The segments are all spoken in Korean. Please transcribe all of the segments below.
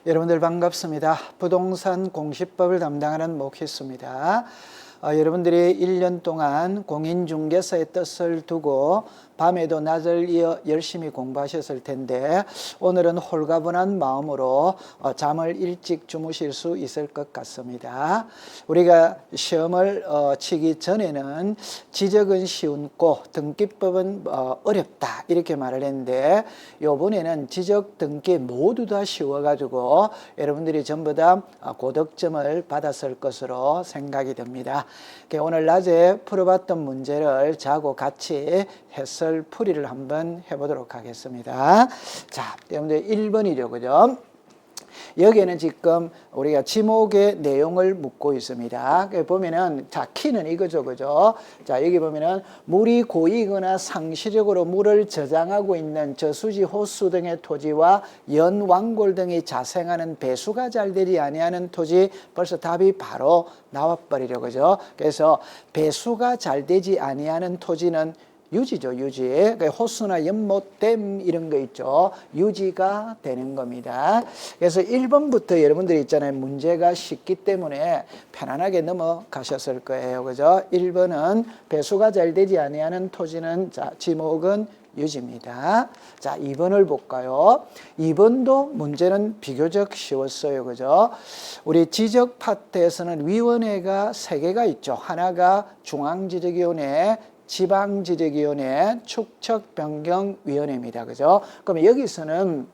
여러분들 반갑습니다. 부동산 공시법을 담당하는 목희수입니다. 여러분들이 1년 동안 공인중개사의 뜻을 두고 밤에도 낮을 이어 열심히 공부하셨을 텐데 오늘은 홀가분한 마음으로 잠을 일찍 주무실 수 있을 것 같습니다. 우리가 시험을 치기 전에는 지적은 쉬운고 등기법은 어렵다 이렇게 말을 했는데 이번에는 지적, 등기 모두 다 쉬워가지고 여러분들이 전부 다 고득점을 받았을 것으로 생각이 됩니다. 오늘 낮에 풀어봤던 문제를 저하고 같이 해설풀이를 한번 해보도록 하겠습니다. 자, 여러분들 1번이죠, 그죠? 여기에는 지금 우리가 지목의 내용을 묻고 있습니다. 보면은, 자, 키는 이거죠, 그죠? 자, 여기 보면은, 물이 고이거나 상시적으로 물을 저장하고 있는 저수지, 호수 등의 토지와 연왕골 등이 자생하는 배수가 잘 되지 아니하는 토지, 벌써 답이 바로 나와버리죠, 그죠? 그래서 배수가 잘 되지 아니하는 토지는 유지죠, 유지. 호수나 연못, 댐 이런 거 있죠. 유지가 되는 겁니다. 그래서 1번부터 여러분들이 있잖아요. 문제가 쉽기 때문에 편안하게 넘어가셨을 거예요. 그죠? 1번은 배수가 잘 되지 아니하는 토지는, 자, 지목은 유지입니다. 자, 2번을 볼까요? 2번도 문제는 비교적 쉬웠어요. 그죠? 우리 지적 파트에서는 위원회가 3개가 있죠. 하나가 중앙지적위원회, 지방지적위원회, 축척변경위원회입니다. 그죠? 그럼 여기서는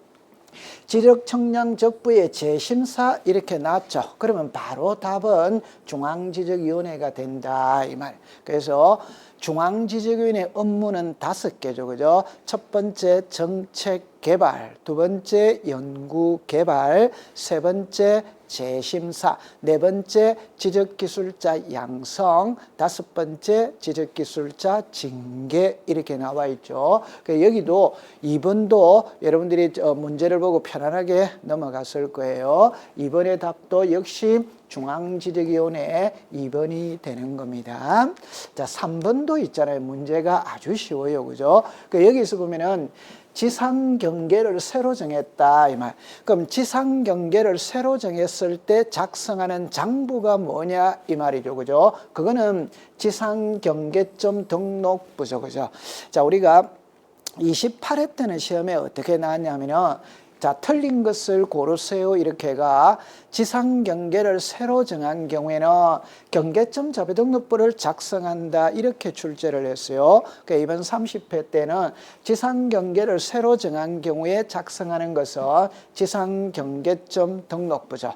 지적청량적부의 재심사 이렇게 나왔죠. 그러면 바로 답은 중앙지적위원회가 된다 이 말. 그래서 중앙지적위원회 업무는 5개죠. 그죠? 첫 번째 정책개발, 두 번째 연구개발, 세 번째 재심사, 네 번째 지적기술자 양성, 다섯 번째 지적기술자 징계 이렇게 나와 있죠. 여기도 2번도 여러분들이 문제를 보고 편안하게 넘어갔을 거예요. 2번의 답도 역시 중앙지적위원회 2번이 되는 겁니다. 자, 3번도 있잖아요. 문제가 아주 쉬워요. 그죠? 여기서 보면은 지상경계를 새로 정했다 이 말. 그럼 지상경계를 새로 정했을 때 작성하는 장부가 뭐냐 이 말이죠. 그죠? 그거는 지상경계점 등록부죠. 그죠? 자, 우리가 28회 때는 시험에 어떻게 나왔냐면은, 자, 틀린 것을 고르세요 이렇게가 지상경계를 새로 정한 경우에는 경계점 자료등록부를 작성한다 이렇게 출제를 했어요. 그러니까 이번 30회 때는 지상경계를 새로 정한 경우에 작성하는 것은 지상경계점 등록부죠.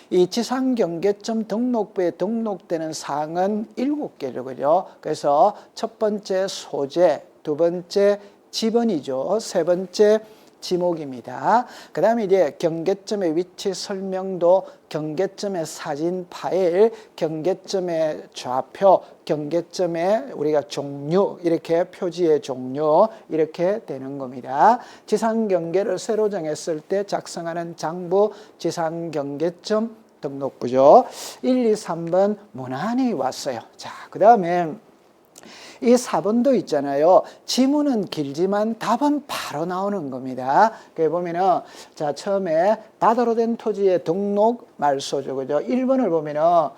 이 지상경계점 등록부에 등록되는 사항은 7개죠. 그죠? 그래서 첫 번째 소재, 두 번째 지번이죠. 세 번째 지목입니다. 그 다음에 이제 경계점의 위치 설명도, 경계점의 사진 파일, 경계점의 좌표, 경계점의 우리가 종류, 이렇게 표지의 종류, 이렇게 되는 겁니다. 지상경계를 새로 정했을 때 작성하는 장부, 지상경계점 등록부죠. 1, 2, 3번 무난히 왔어요. 자, 그 다음에 이 4번도 있잖아요. 지문은 길지만 답은 바로 나오는 겁니다. 그래 보면은, 자, 처음에 바다로 된 토지의 등록 말소죠. 그죠? 1번을 보면은,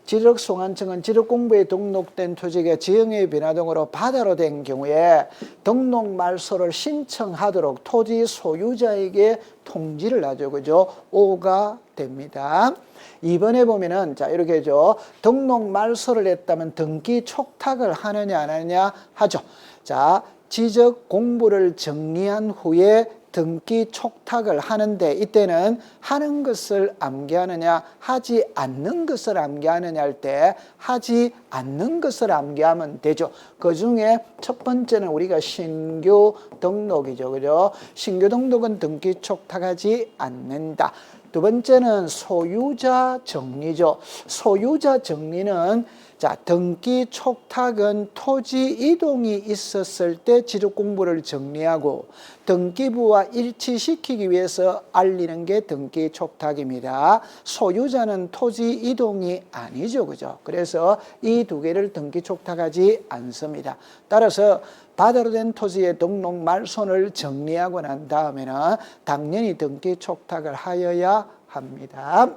지적송환청은 지적공부에 등록된 토지가 지형의 변화 등으로 바다로 된 경우에 등록 말소를 신청하도록 토지 소유자에게 통지를 하죠. 그죠? 5가 됩니다. 2번에 보면은, 자, 이렇게 죠. 등록 말소를 했다면 등기 촉탁을 하느냐 안 하느냐 하죠. 자, 지적 공부를 정리한 후에 등기 촉탁을 하는데 이때는 하는 것을 암기하느냐 하지 않는 것을 암기하느냐 할 때 하지 않는 것을 암기하면 되죠. 그중에 첫 번째는 우리가 신규 등록이죠. 그죠? 신규 등록은 등기 촉탁하지 않는다. 두 번째는 소유자 정리죠. 소유자 정리는, 자, 등기 촉탁은 토지 이동이 있었을 때 지적 공부를 정리하고 등기부와 일치시키기 위해서 알리는 게 등기 촉탁입니다. 소유자는 토지 이동이 아니죠. 그죠? 그래서 이 두 개를 등기 촉탁하지 않습니다. 따라서 바다로 된 토지의 등록 말소를 정리하고 난 다음에는 당연히 등기 촉탁을 하여야 합니다.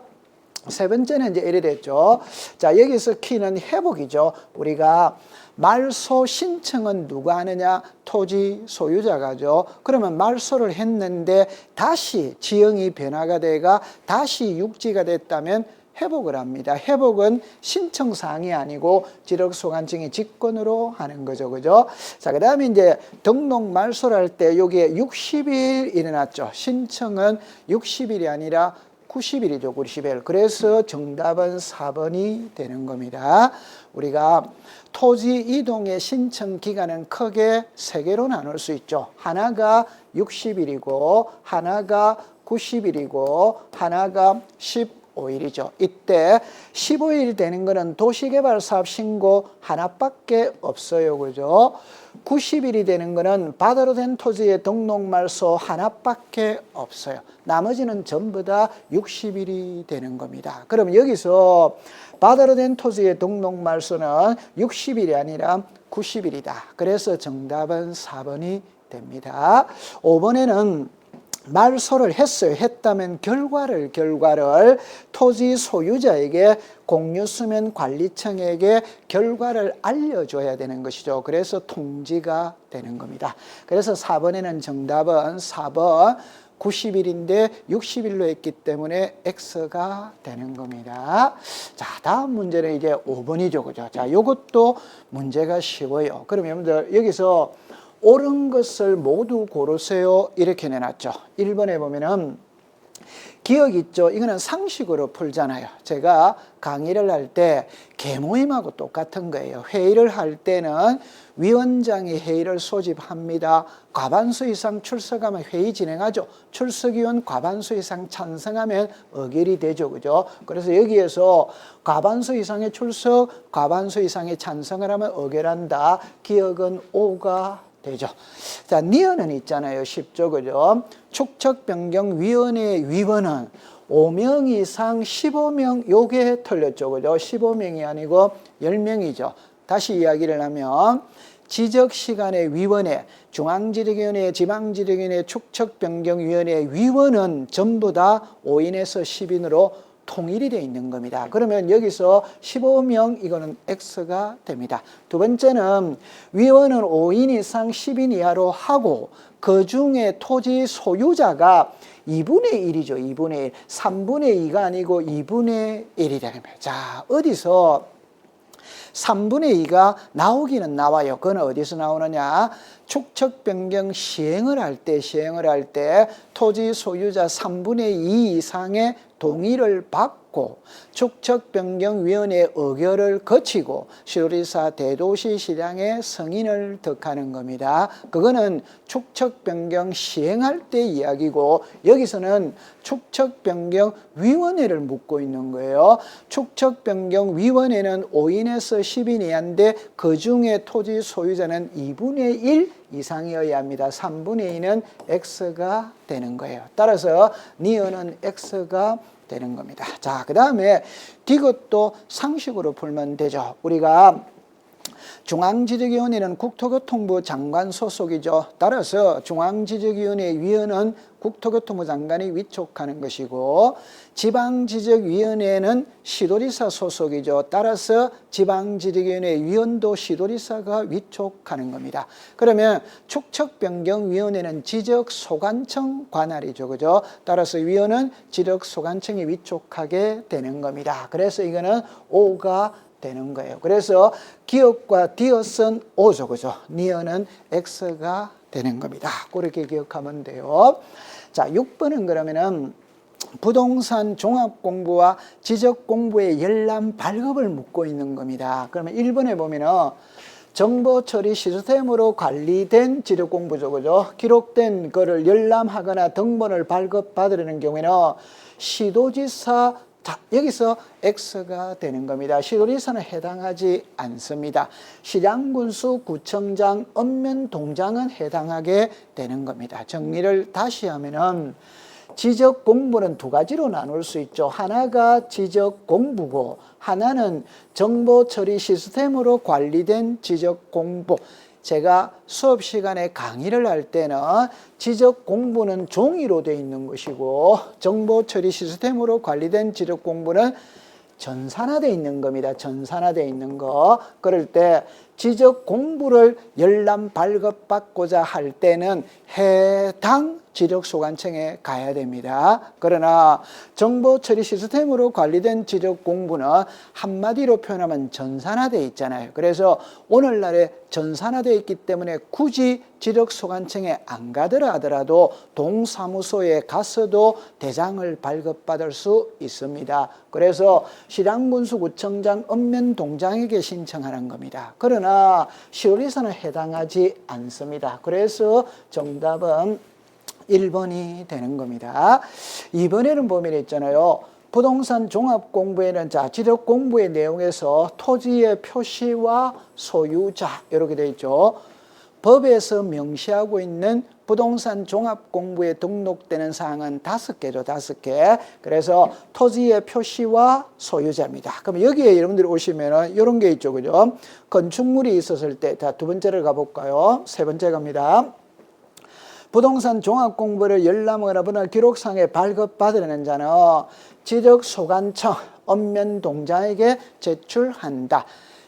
세 번째는 이제 이래 됐죠. 자, 여기서 키는 회복이죠. 우리가 말소 신청은 누가 하느냐? 토지 소유자가죠. 그러면 말소를 했는데 다시 지형이 변화가 돼가 다시 육지가 됐다면 회복을 합니다. 회복은 신청사항이 아니고 지력소관청이 직권으로 하는 거죠. 그죠? 자, 그 다음에 이제 등록 말소를 할 때 여기에 60일 일어났죠. 신청은 60일이 아니라 90일이죠. 90일. 그래서 정답은 4번이 되는 겁니다. 우리가 토지 이동의 신청 기간은 크게 세 개로 나눌 수 있죠. 하나가 60일이고 하나가 90일이고 하나가 15일이죠. 이때 15일 되는 거는 도시개발사업 신고 하나밖에 없어요. 그죠? 90일이 되는 거는 바다로 된 토지의 등록 말소 하나밖에 없어요. 나머지는 전부 다 60일이 되는 겁니다. 그럼 여기서 바다로 된 토지의 등록 말소는 60일이 아니라 90일이다. 그래서 정답은 4번이 됩니다. 5번에는 말소를 했어요. 했다면 결과를 토지 소유자에게 공유수면 관리청에게 결과를 알려줘야 되는 것이죠. 그래서 통지가 되는 겁니다. 그래서 4번에는 정답은 4번 90일인데 60일로 했기 때문에 X가 되는 겁니다. 자, 다음 문제는 이제 5번이죠. 그죠? 자, 요것도 문제가 쉬워요. 그럼 여러분들 여기서 옳은 것을 모두 고르세요. 이렇게 내놨죠. 1번에 보면은 기억 있죠? 이거는 상식으로 풀잖아요. 제가 강의를 할 때 개모임하고 똑같은 거예요. 회의를 할 때는 위원장이 회의를 소집합니다. 과반수 이상 출석하면 회의 진행하죠. 출석위원 과반수 이상 찬성하면 의결이 되죠. 그죠? 그래서 여기에서 과반수 이상의 출석, 과반수 이상의 찬성을 하면 의결한다. 기억은 5가 되죠. 자, 니은은 있잖아요. 쉽죠. 그죠? 축척변경위원회 위원은 5명 이상 15명 요게 틀렸죠. 그죠? 15명이 아니고 10명이죠. 다시 이야기를 하면 지적시간의 위원회, 중앙지력위원회, 지방지력위원회, 축척변경위원회 위원은 전부 다 5인에서 10인으로 통일이 되어 있는 겁니다. 그러면 여기서 15명 이거는 X가 됩니다. 두 번째는 위원은 5인 이상 10인 이하로 하고 그 중에 토지 소유자가 2분의 1이죠. 2분의 1. 3분의 2가 아니고 2분의 1이 되는 겁니다. 자, 어디서 3분의 2가 나오기는 나와요. 그건 어디서 나오느냐? 축척변경 시행을 할 때 토지 소유자 3분의 2 이상의 동의를 받고 축척변경위원회 의결을 거치고 시도지사 대도시시장의 승인을 덕하는 겁니다. 그거는 축척변경 시행할 때 이야기고 여기서는 축척변경위원회를 묻고 있는 거예요. 축척변경위원회는 5인에서 10인 이하인데 그중에 토지 소유자는 2분의 1 이상이어야 합니다. 3분의 2는 X가 되는 거예요. 따라서 니은은 X가 되는 겁니다. 자, 그 다음에 이것도 상식으로 풀면 되죠. 우리가 중앙지적위원회는 국토교통부 장관 소속이죠. 따라서 중앙지적위원회 위원은 국토교통부 장관이 위촉하는 것이고 지방지적위원회는 시도지사 소속이죠. 따라서 지방지적위원회 위원도 시도지사가 위촉하는 겁니다. 그러면 축척변경위원회는 지적소관청 관할이죠. 그죠? 따라서 위원은 지적소관청이 위촉하게 되는 겁니다. 그래서 이거는 5가 되는 거예요. 그래서 기억과 디귿은 5죠. 그죠? 니은은 X가 되는 겁니다. 그렇게 기억하면 돼요. 자, 6번은 그러면은 부동산 종합공부와 지적공부의 열람 발급을 묻고 있는 겁니다. 그러면 1번에 보면은 정보처리 시스템으로 관리된 지적공부죠. 그죠? 기록된 거를 열람하거나 등본을 발급받으려는 경우에는 시도지사 여기서 X가 되는 겁니다. 시도지사는 해당하지 않습니다. 시장, 군수, 구청장, 읍면, 동장은 해당하게 되는 겁니다. 정리를 다시 하면은 지적 공부는 두 가지로 나눌 수 있죠. 하나가 지적 공부고 하나는 정보 처리 시스템으로 관리된 지적 공부. 제가 수업 시간에 강의를 할 때는 지적 공부는 종이로 되어 있는 것이고 정보 처리 시스템으로 관리된 지적 공부는 전산화되어 있는 겁니다. 전산화되어 있는 거. 그럴 때 지적 공부를 열람 발급받고자 할 때는 해당 지적소관청에 가야 됩니다. 그러나 정보 처리 시스템으로 관리된 지적 공부는 한마디로 표현하면 전산화되어 있잖아요. 그래서 오늘날에 전산화되어 있기 때문에 굳이 지적소관청에 안 가더라 하더라도 동사무소에 가서도 대장을 발급받을 수 있습니다. 그래서 실양군수구청장 읍면동장에게 신청하는 겁니다. 그러나 시골에서는 해당하지 않습니다. 그래서 정답은 1번이 되는 겁니다. 이번에는 보면 있잖아요. 부동산 종합공부에는 자, 지적공부의 내용에서 토지의 표시와 소유자 이렇게 되어 있죠. 법에서 명시하고 있는 부동산 종합공부에 등록되는 사항은 5개죠. 5개. 그래서 토지의 표시와 소유자입니다. 그럼 여기에 여러분들이 오시면은 이런 게 있죠. 그죠? 건축물이 있었을 때, 자, 두 번째를 가볼까요? 세 번째 갑니다. 부동산 종합공부를 열람을 하거나 기록상에 발급받으려는 자는 지적소관청 읍면동장에게 제출한다.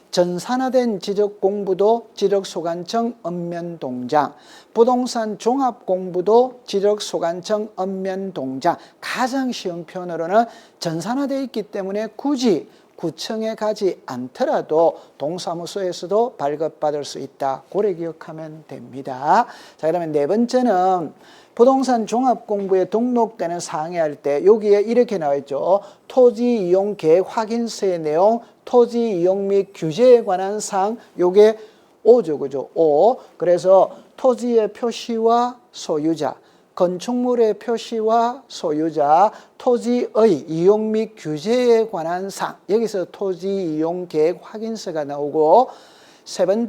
전산화된 지적공부도 지적소관청 읍면동장, 부동산 종합공부도 지적소관청 읍면동장. 가장 쉬운 표현으로는 전산화되어 있기 때문에 굳이 구청에 가지 않더라도 동사무소에서도 발급받을 수 있다. 고래 기억하면 됩니다. 자, 그러면 네 번째는 부동산 종합공부에 등록되는 사항에 할 때 여기에 이렇게 나와 있죠. 토지 이용 계획 확인서의 내용, 토지 이용 및 규제에 관한 사항, 요게 5죠. 그죠? 5. 그래서 토지의 표시와 소유자, 건축물의 표시와 소유자, 토지의 이용 및 규제에 관한 사항, 여기서 토지 이용 계획 확인서가 나오고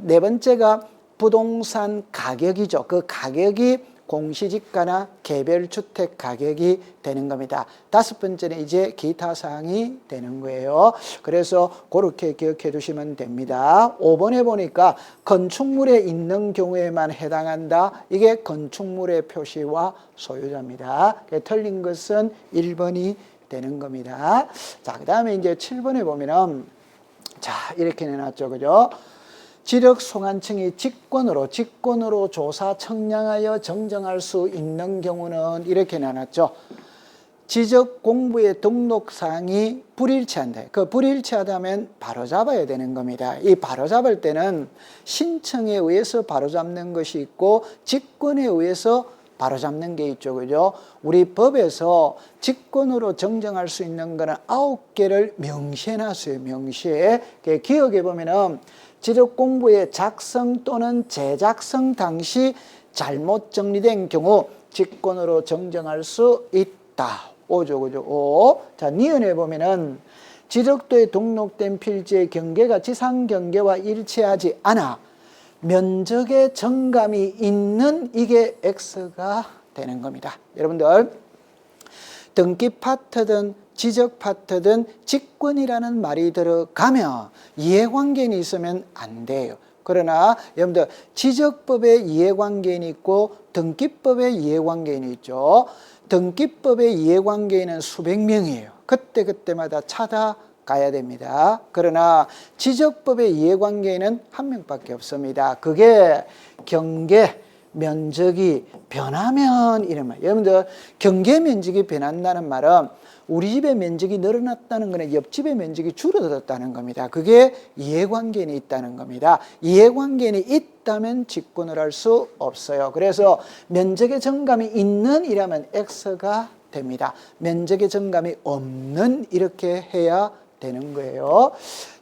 네 번째가 부동산 가격이죠. 그 가격이 공시지가나 개별주택 가격이 되는 겁니다. 5번째는 이제 기타 사항이 되는 거예요. 그래서 그렇게 기억해 두시면 됩니다. 5번에 보니까 건축물에 있는 경우에만 해당한다. 이게 건축물의 표시와 소유자입니다. 틀린 것은 1번이 되는 겁니다. 자, 그 다음에 이제 7번에 보면은 자, 이렇게 내놨죠. 그죠? 지적소관청이 직권으로 조사 청량하여 정정할 수 있는 경우는 이렇게 나눴죠. 지적공부의 등록사항이 불일치한다. 그 불일치하다면 바로잡아야 되는 겁니다. 이 바로잡을 때는 신청에 의해서 바로잡는 것이 있고 직권에 의해서 바로잡는 게 있죠. 그죠? 우리 법에서 직권으로 정정할 수 있는 거는 9개를 명시해놨어요. 명시해. 기억해 보면은 지적공부의 작성 또는 재작성 당시 잘못 정리된 경우 직권으로 정정할 수 있다. 5죠. 그죠? 5. 자, 니은에 보면은 지적도에 등록된 필지의 경계가 지상 경계와 일치하지 않아 면적의 정감이 있는 이게 X가 되는 겁니다. 여러분들 등기 파트든 지적 파트든 직권이라는 말이 들어가면 이해관계인이 있으면 안 돼요. 그러나 여러분들 지적법에 이해관계인이 있고 등기법에 이해관계인이 있죠. 등기법의 이해관계인은 수백 명이에요. 그때마다 찾아가야 됩니다. 그러나 지적법의 이해관계인은 한 명밖에 없습니다. 그게 경계 면적이 변하면 이런 말. 여러분들 경계 면적이 변한다는 말은 우리 집의 면적이 늘어났다는 거는 옆집의 면적이 줄어들었다는 겁니다. 그게 이해관계인이 있다는 겁니다. 이해관계인이 있다면 직권을 할 수 없어요. 그래서 면적의 정감이 있는 이라면 X가 됩니다. 면적의 정감이 없는 이렇게 해야 되는 거예요.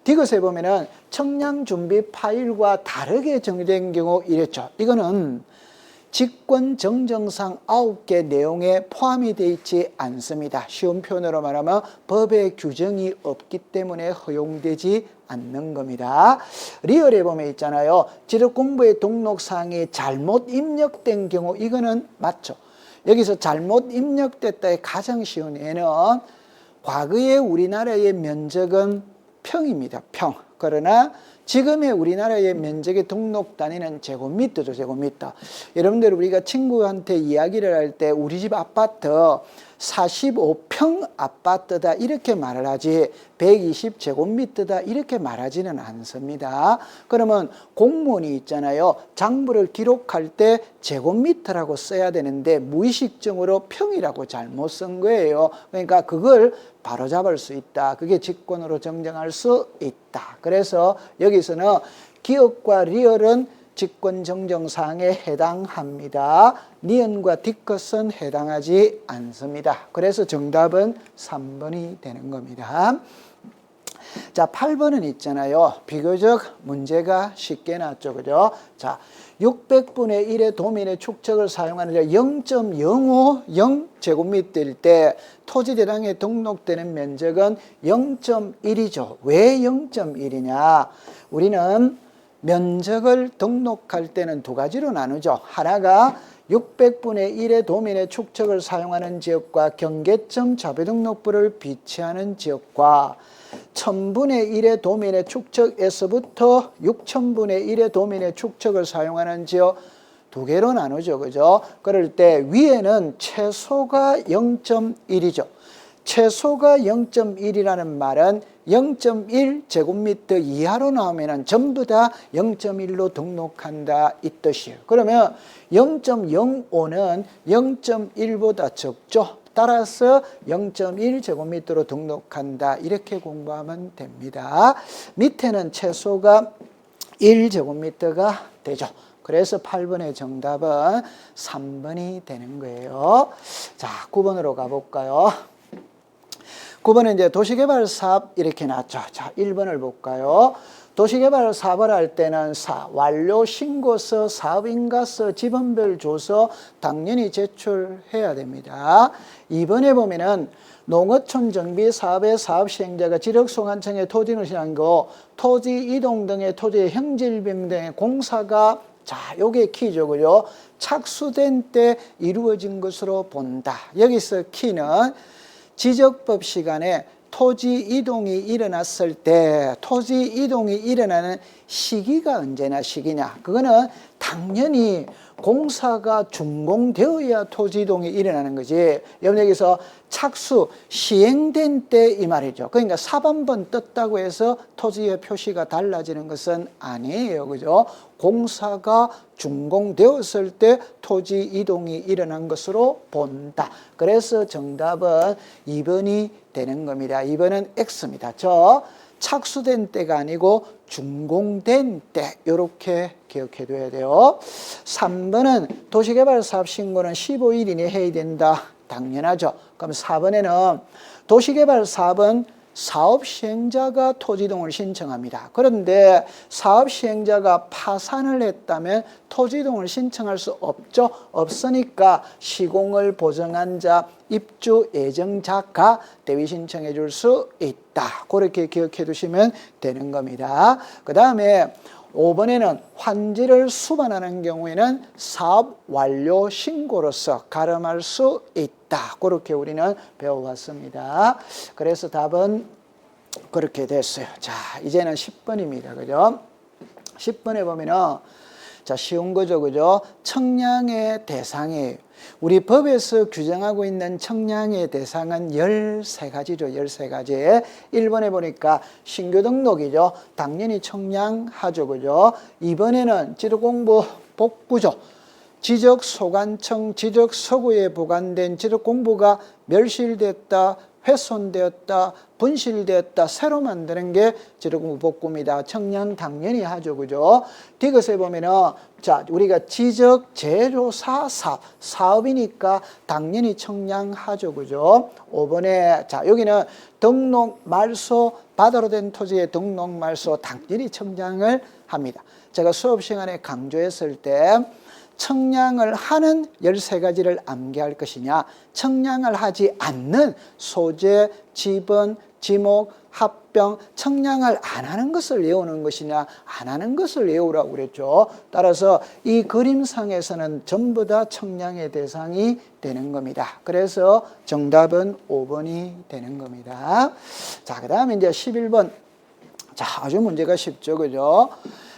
디귿에 보면은 청량 준비 파일과 다르게 정리된 경우 이랬죠. 이거는 직권 정정상 9개 내용에 포함이 되어 있지 않습니다. 쉬운 표현으로 말하면 법의 규정이 없기 때문에 허용되지 않는 겁니다. 리얼에 보면 있잖아요. 지적공부의 등록사항이 잘못 입력된 경우 이거는 맞죠. 여기서 잘못 입력됐다의 가장 쉬운 예는 과거에 우리나라의 면적은 평입니다. 평. 그러나 지금의 우리나라의 면적의 등록 단위는 제곱미터죠, 제곱미터. 여러분들 우리가 친구한테 이야기를 할 때 우리 집 아파트 45평 아파트다 이렇게 말을 하지 120제곱미터다 이렇게 말하지는 않습니다. 그러면 공무원이 있잖아요. 장부를 기록할 때 제곱미터라고 써야 되는데 무의식적으로 평이라고 잘못 쓴 거예요. 그러니까 그걸 바로잡을 수 있다. 그게 직권으로 정정할 수 있다. 그래서 여기서는 기억과 리얼은 직권 정정사항에 해당합니다. 니은과 뒤끝은 해당하지 않습니다. 그래서 정답은 3번이 되는 겁니다. 자, 8번은 있잖아요. 비교적 문제가 쉽게 나왔죠. 그죠? 자, 600분의 1의 도면의 축척을 사용하는 0.050제곱미터일 때 토지 대장에 등록되는 면적은 0.1이죠. 왜 0.1이냐? 우리는 면적을 등록할 때는 두 가지로 나누죠. 하나가 600분의 1의 도면의 축척을 사용하는 지역과 경계점 자료등록부를 비치하는 지역과 1000분의 1의 도면의 축척에서부터 6000분의 1의 도면의 축척을 사용하는 지역 두 개로 나누죠. 그죠? 그럴 때 위에는 최소가 0.1이죠. 최소가 0.1이라는 말은 0.1제곱미터 이하로 나오면 전부 다 0.1로 등록한다 이 뜻이에요. 그러면 0.05는 0.1보다 적죠. 따라서 0.1제곱미터로 등록한다 이렇게 공부하면 됩니다. 밑에는 최소가 1제곱미터가 되죠. 그래서 8번의 정답은 3번이 되는 거예요. 자, 9번으로 가볼까요? 9번은 이제 도시개발 사업 이렇게 나왔죠. 자, 1번을 볼까요? 도시개발 사업을 할 때는 완료 신고서, 사업인가서, 지번별 조서 당연히 제출해야 됩니다. 2번에 보면은 농어촌 정비 사업의 사업 시행자가 지력소관청에 토지를 신고 토지 이동 등의 토지의 형질병 등의 공사가 자, 요게 키죠. 그죠? 착수된 때 이루어진 것으로 본다. 여기서 키는 지적법 시간에 토지 이동이 일어났을 때 토지 이동이 일어나는 시기가 언제나 시기냐. 그거는 당연히 공사가 준공되어야 토지 이동이 일어나는 거지. 여기서 착수, 시행된 때 이 말이죠. 그러니까 사반번 떴다고 해서 토지의 표시가 달라지는 것은 아니에요. 그죠? 공사가 준공되었을 때 토지 이동이 일어난 것으로 본다. 그래서 정답은 2번이 되는 겁니다. 2번은 X입니다. 착수된 때가 아니고 준공된 때 이렇게 기억해 둬야 돼요. 3번은 도시개발 사업 신고는 15일 이내에 해야 된다. 당연하죠. 그럼 4번에는 도시개발 사업은 사업 시행자가 토지 이동을 신청합니다. 그런데 사업 시행자가 파산을 했다면 토지 이동을 신청할 수 없죠. 없으니까 시공을 보증한 자, 입주 예정자가 대위 신청해 줄 수 있다. 그렇게 기억해 두시면 되는 겁니다. 그 다음에 5번에는 환지를 수반하는 경우에는 사업 완료 신고로서 가름할 수 있다. 그렇게 우리는 배워왔습니다. 그래서 답은 그렇게 됐어요. 자, 이제는 10번입니다. 그죠? 10번에 보면은 자, 쉬운 거죠. 그죠? 청량의 대상이에요. 우리 법에서 규정하고 있는 청량의 대상은 13가지죠. 13가지. 1번에 보니까 신규 등록이죠. 당연히 청량하죠. 그죠? 2번에는 지도공부 복구죠. 지적소관청 지적서구에 보관된 지적공부가 멸실됐다, 훼손되었다, 분실되었다, 새로 만드는 게 지적공부 복구입니다. 청량 당연히 하죠. 그죠? 디귿에 보면은, 자, 우리가 지적 제조사 사업이니까 당연히 청량하죠. 그죠? 5번에, 자, 여기는 등록 말소, 바다로 된 토지의 등록 말소 당연히 청량을 합니다. 제가 수업 시간에 강조했을 때, 청량을 하는 13가지를 암기할 것이냐, 청량을 하지 않는 소재, 지번, 지목, 합병, 청량을 안 하는 것을 외우는 것이냐, 안 하는 것을 외우라고 그랬죠. 따라서 이 그림상에서는 전부 다 청량의 대상이 되는 겁니다. 그래서 정답은 5번이 되는 겁니다. 자, 그 다음에 이제 11번. 자, 아주 문제가 쉽죠, 그죠?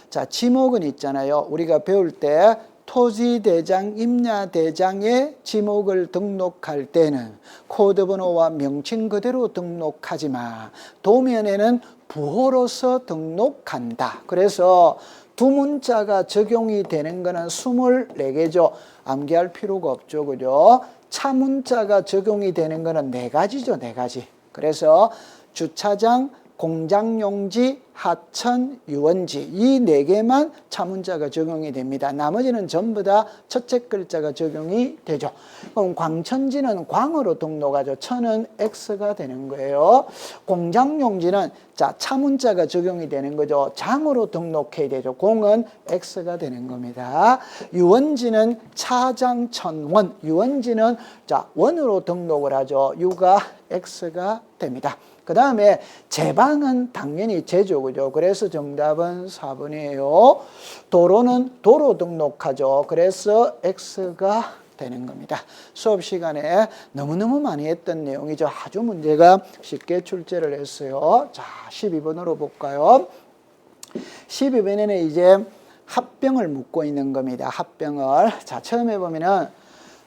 자, 지목은 있잖아요. 우리가 배울 때 토지대장, 임야대장에 지목을 등록할 때는 코드번호와 명칭 그대로 등록하지 마. 도면에는 부호로서 등록한다. 그래서 두 문자가 적용이 되는 거는 24개죠. 암기할 필요가 없죠, 그죠? 차 문자가 적용이 되는 거는 4가지죠, 4가지. 그래서 주차장, 공장용지, 하천, 유원지 이 4개만 차문자가 적용이 됩니다. 나머지는 전부 다 첫째 글자가 적용이 되죠. 그럼 광천지는 광으로 등록하죠. 천은 X가 되는 거예요. 공장용지는 자 차문자가 적용이 되는 거죠. 장으로 등록해야 되죠. 공은 X가 되는 겁니다. 유원지는 차장천원, 유원지는 자 원으로 등록을 하죠. 유가 X가 됩니다. 그 다음에 제방은 당연히 제죠, 그죠? 그래서 정답은 4번이에요. 도로는 도로 등록하죠. 그래서 X가 되는 겁니다. 수업 시간에 너무너무 많이 했던 내용이죠. 아주 문제가 쉽게 출제를 했어요. 자, 12번으로 볼까요? 12번에는 이제 합병을 묻고 있는 겁니다. 합병을. 자, 처음에 보면은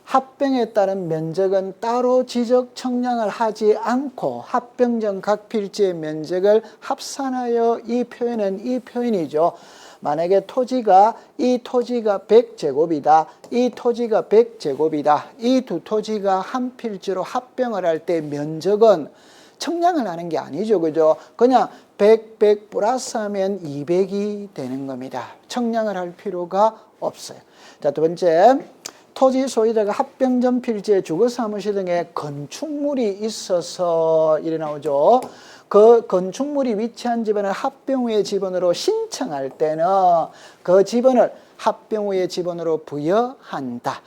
합병에 따른 면적은 따로 지적 청량을 하지 않고 합병 전 각 필지의 면적을 합산하여 이 표현은 이 표현이죠. 만약에 이 토지가 100제곱이다. 이 토지가 100제곱이다. 이 두 토지가 한 필지로 합병을 할 때 면적은 청량을 하는 게 아니죠. 그죠? 그냥 100 플러스하면 200이 되는 겁니다. 청량을 할 필요가 없어요. 자, 두 번째. 토지 소유자가 합병 전 필지에 주거사무실 등의 건축물이 있어서 이래 나오죠. 그 건축물이 위치한 집안을 합병 후의 지번으로 신청할 때는 그 지번을 합병 후의 지번으로 부여한다.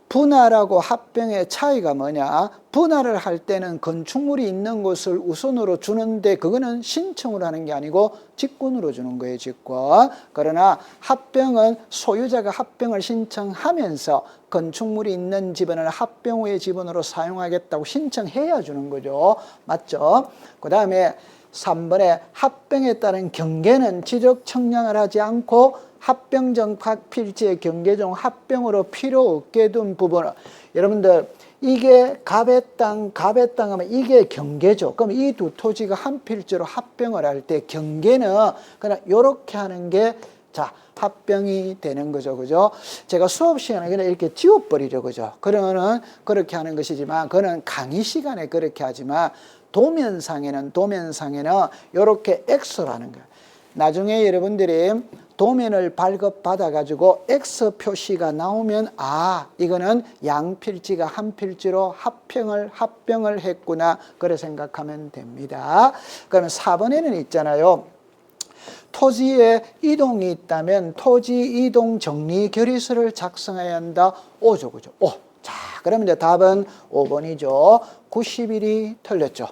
분할하고 합병의 차이가 뭐냐? 분할을 할 때는 건축물이 있는 곳을 우선으로 주는데 그거는 신청으로 하는 게 아니고 직권으로 주는 거예요, 직권. 그러나 합병은 소유자가 합병을 신청하면서 건축물이 있는 지번을 합병 후의 지번으로 사용하겠다고 신청해야 주는 거죠. 맞죠? 그 다음에 3번에 합병에 따른 경계는 지적 청량을 하지 않고 합병 전 각 필지의 경계 중 합병으로 필요 없게 둔 부분을 여러분들 이게 갑의 땅 하면 이게 경계죠. 그럼 이 두 토지가 한 필지로 합병을 할 때 경계는 그냥 이렇게 하는 게 자 합병이 되는 거죠, 그죠? 제가 수업 시간에 그냥 이렇게 지워버리죠, 그죠? 그러면은 그렇게 하는 것이지만 그는 강의 시간에 그렇게 하지만 도면상에는 이렇게 X라는 거예요. 나중에 여러분들이 도면을 발급받아 가지고 X 표시가 나오면 아 이거는 양 필지가 한 필지로 합병을 했구나 그래 생각하면 됩니다. 그러면 4번에는 있잖아요. 토지에 이동이 있다면 토지 이동 정리 결의서를 작성해야 한다. 오죠, 그죠? 오. 자, 그러면 이제 답은 5번이죠. 90일이 틀렸죠.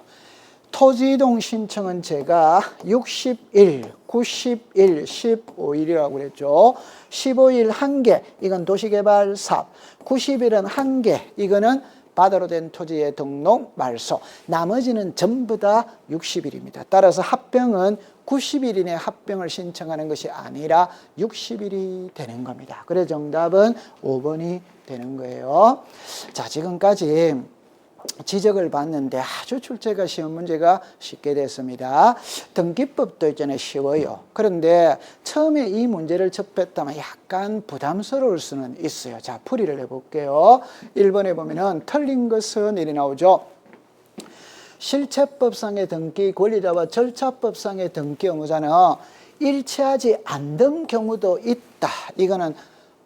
토지 이동 신청은 제가 60일, 90일, 15일이라고 그랬죠. 15일 1개, 이건 도시개발 사업. 90일은 1개, 이거는 바다로 된 토지의 등록 말소. 나머지는 전부 다 60일입니다. 따라서 합병은 90일 이내 합병을 신청하는 것이 아니라 60일이 되는 겁니다. 그래서 정답은 5번이 되는 거예요. 자, 지금까지 지적을 봤는데 아주 출제가 쉬운 문제가 쉽게 됐습니다. 등기법도 있잖아요. 쉬워요. 그런데 처음에 이 문제를 접했다면 약간 부담스러울 수는 있어요. 자, 풀이를 해볼게요. 1번에 보면은 틀린 것은 이리 나오죠. 실체법상의 등기 권리자와 절차법상의 등기 의무자는 일치하지 않는 경우도 있다. 이거는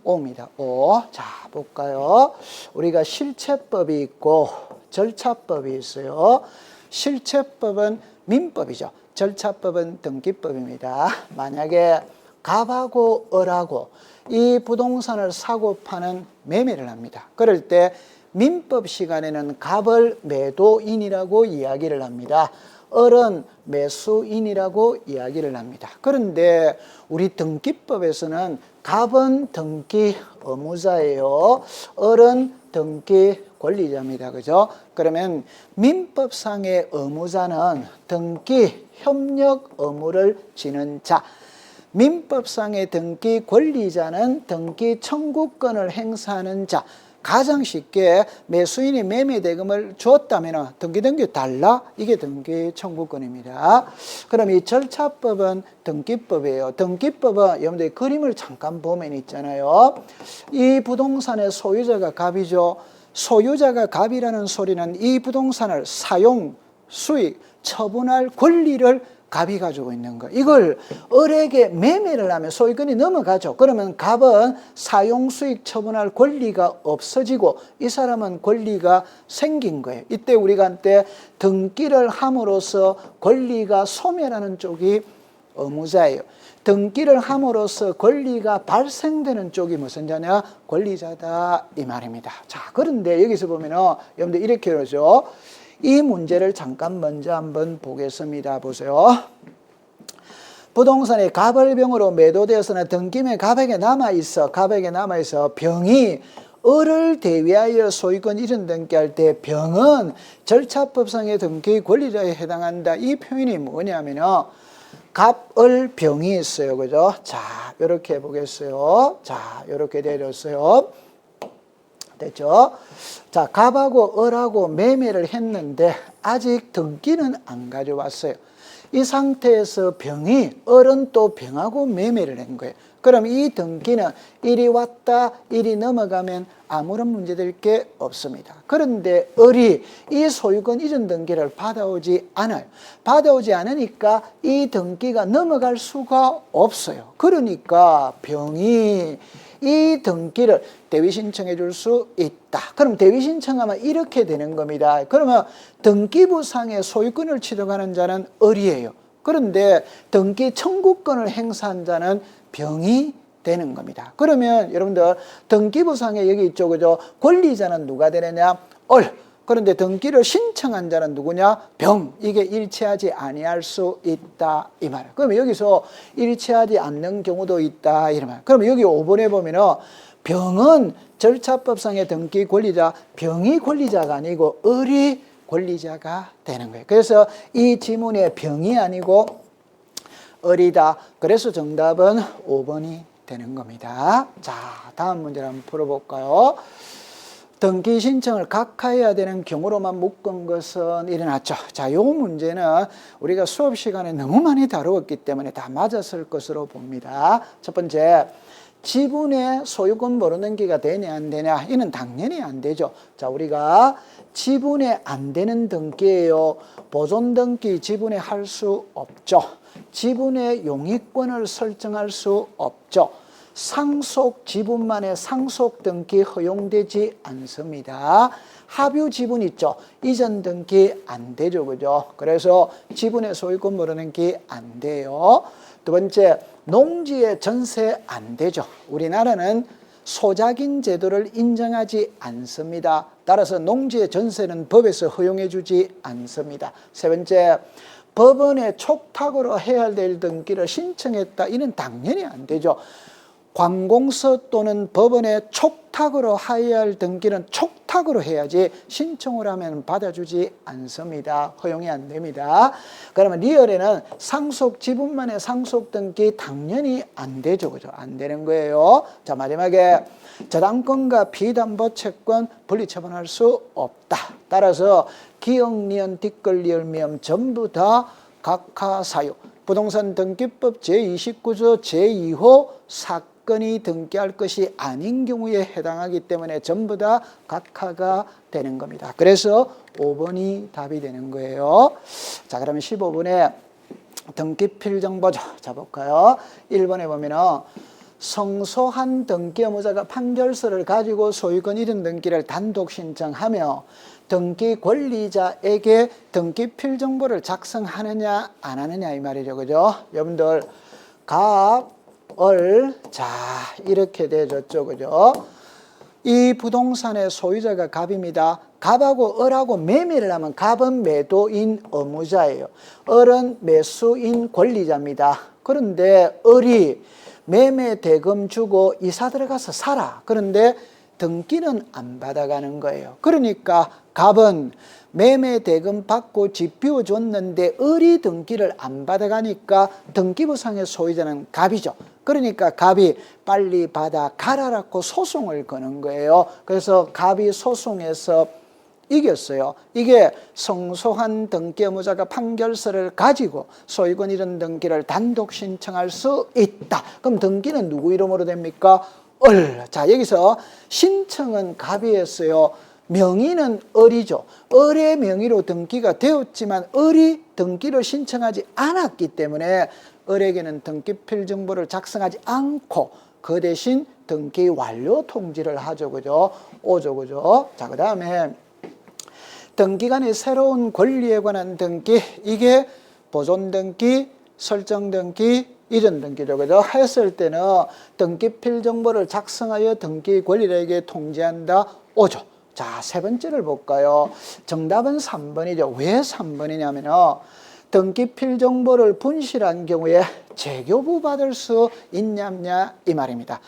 O입니다. O. 자, 볼까요? 우리가 실체법이 있고 절차법이 있어요. 실체법은 민법이죠. 절차법은 등기법입니다. 만약에 갑하고 을하고 이 부동산을 사고 파는 매매를 합니다. 그럴 때 민법 시간에는 갑을 매도인이라고 이야기를 합니다. 을은 매수인이라고 이야기를 합니다. 그런데 우리 등기법에서는 갑은 등기 의무자예요. 을은 등기 권리자입니다. 그죠? 그러면 민법상의 의무자는 등기, 협력 의무를 지는 자. 민법상의 등기 권리자는 등기 청구권을 행사하는 자. 가장 쉽게 매수인이 매매대금을 줬다면 등기 달라? 이게 등기 청구권입니다. 그럼 이 절차법은 등기법이에요. 등기법은 여러분들 그림을 잠깐 보면 있잖아요. 이 부동산의 소유자가 갑이죠. 소유자가 갑이라는 소리는 이 부동산을 사용, 수익, 처분할 권리를 갑이 가지고 있는 거. 이걸 을에게 매매를 하면 소유권이 넘어가죠. 그러면 갑은 사용 수익 처분할 권리가 없어지고 이 사람은 권리가 생긴 거예요. 이때 우리가 한때 등기를 함으로써 권리가 소멸하는 쪽이 의무자예요. 등기를 함으로써 권리가 발생되는 쪽이 무슨 자냐? 권리자다 이 말입니다. 자, 그런데 여기서 보면은 여러분들 이렇게 그러죠. 이 문제를 잠깐 먼저 한번 보겠습니다. 보세요. 부동산이 갑을병으로 매도되어서는 등기명에 갑에게 남아있어. 갑에게 남아있어. 병이 을을 대위하여 소유권 이전 등기할 때 병은 절차법상의 등기 권리자에 해당한다. 이 표현이 뭐냐면요. 갑을 병이 있어요. 그죠? 자, 이렇게 해보겠어요. 자, 이렇게 내렸어요. 됐죠? 자, 갑하고 을하고 매매를 했는데 아직 등기는 안 가져왔어요. 이 상태에서 병이, 을은 또 병하고 매매를 한 거예요. 그럼 이 등기는 일이 왔다, 일이 넘어가면 아무런 문제될 게 없습니다. 그런데 을이 이 소유권 이전 등기를 받아오지 않아요. 받아오지 않으니까 이 등기가 넘어갈 수가 없어요. 그러니까 병이 이 등기를 대위 신청해 줄 수 있다. 그럼 대위 신청하면 이렇게 되는 겁니다. 그러면 등기부상의 소유권을 취득하는 자는 을이에요. 그런데 등기 청구권을 행사한 자는 병이 되는 겁니다. 그러면 여러분들 등기부상에 여기 있죠. 그죠? 권리자는 누가 되느냐? 을. 그런데 등기를 신청한 자는 누구냐? 병. 이게 일치하지 아니할 수 있다 이 말. 그러면 여기서 일치하지 않는 경우도 있다 이런 말. 그럼 여기 5번에 보면은 병은 절차법상의 등기 권리자, 병이 권리자가 아니고 을이 권리자가 되는 거예요. 그래서 이 지문에 병이 아니고 을이다. 그래서 정답은 5번이 되는 겁니다. 자, 다음 문제를 한번 풀어볼까요? 등기 신청을 각하해야 되는 경우로만 묶은 것은 일어났죠. 자, 이 문제는 우리가 수업 시간에 너무 많이 다루었기 때문에 다 맞았을 것으로 봅니다. 첫 번째, 지분의 소유권 모르는기가 되냐 안 되냐? 이는 당연히 안 되죠. 자, 우리가 지분에 안 되는 등기예요. 보존 등기 지분에 할 수 없죠. 지분의 용의권을 설정할 수 없죠. 상속 지분만의 상속 등기 허용되지 않습니다. 합유 지분 있죠. 이전 등기 안 되죠. 그죠? 그래서 지분의 소유권 모르는 게 안 돼요. 두 번째, 농지의 전세 안 되죠. 우리나라는 소작인 제도를 인정하지 않습니다. 따라서 농지의 전세는 법에서 허용해 주지 않습니다. 세 번째, 법원에 촉탁으로 해야 될 등기를 신청했다. 이는 당연히 안 되죠. 관공서 또는 법원에 촉탁으로 하여야 할 등기는 촉탁으로 해야지 신청을 하면 받아주지 않습니다. 허용이 안 됩니다. 그러면 리얼에는 상속 지분만의 상속 등기 당연히 안 되죠. 그죠? 안 되는 거예요. 자, 마지막에 저당권과 비담보 채권 분리 처분할 수 없다. 따라서 기역, 니은, 뒷글, 리을, 미음 전부 다 각하 사유. 부동산 등기법 제29조 제2호 사건이 등기할 것이 아닌 경우에 해당하기 때문에 전부 다 각하가 되는 겁니다. 그래서 5번이 답이 되는 거예요. 자, 그러면 15번에 등기필정보조. 자, 볼까요? 1번에 보면은 성소한 등기 의무자가 판결서를 가지고 소유권 이전 등기를 단독 신청하며 등기 권리자에게 등기 필정보를 작성하느냐 안 하느냐 이 말이죠. 그죠? 여러분들 갑, 을, 자 이렇게 되졌죠. 그죠? 이 부동산의 소유자가 갑입니다. 갑하고 을하고 매매를 하면 갑은 매도인 의무자예요. 을은 매수인 권리자입니다. 그런데 을이 매매 대금 주고 이사 들어가서 살아. 그런데 등기는 안 받아가는 거예요. 그러니까 갑은 매매 대금 받고 집 비워줬는데 을이 등기를 안 받아가니까 등기부상의 소유자는 갑이죠. 그러니까 갑이 빨리 받아가라라고 소송을 거는 거예요. 그래서 갑이 소송에서 이겼어요. 이게 성소한 등기 의무자가 판결서를 가지고 소유권 이전 등기를 단독 신청할 수 있다. 그럼 등기는 누구 이름으로 됩니까? 을. 자, 여기서 신청은 갑이 했어요. 명의는 을이죠. 을의 명의로 등기가 되었지만 을이 등기를 신청하지 않았기 때문에 을에게는 등기 필정보를 작성하지 않고 그 대신 등기 완료 통지를 하죠. 그죠? 오죠. 그죠? 자, 그 다음에 등기간의 새로운 권리에 관한 등기, 이게 보존 등기, 설정 등기, 이전 등기죠. 그죠? 했을 때는 등기 필정보를 작성하여 등기 권리자에게 통지한다. 오죠. 자, 세 번째를 볼까요? 정답은 3번이죠. 왜 3번이냐면요. 등기 필정보를 분실한 경우에 재교부 받을 수 있냐 없냐 이 말입니다.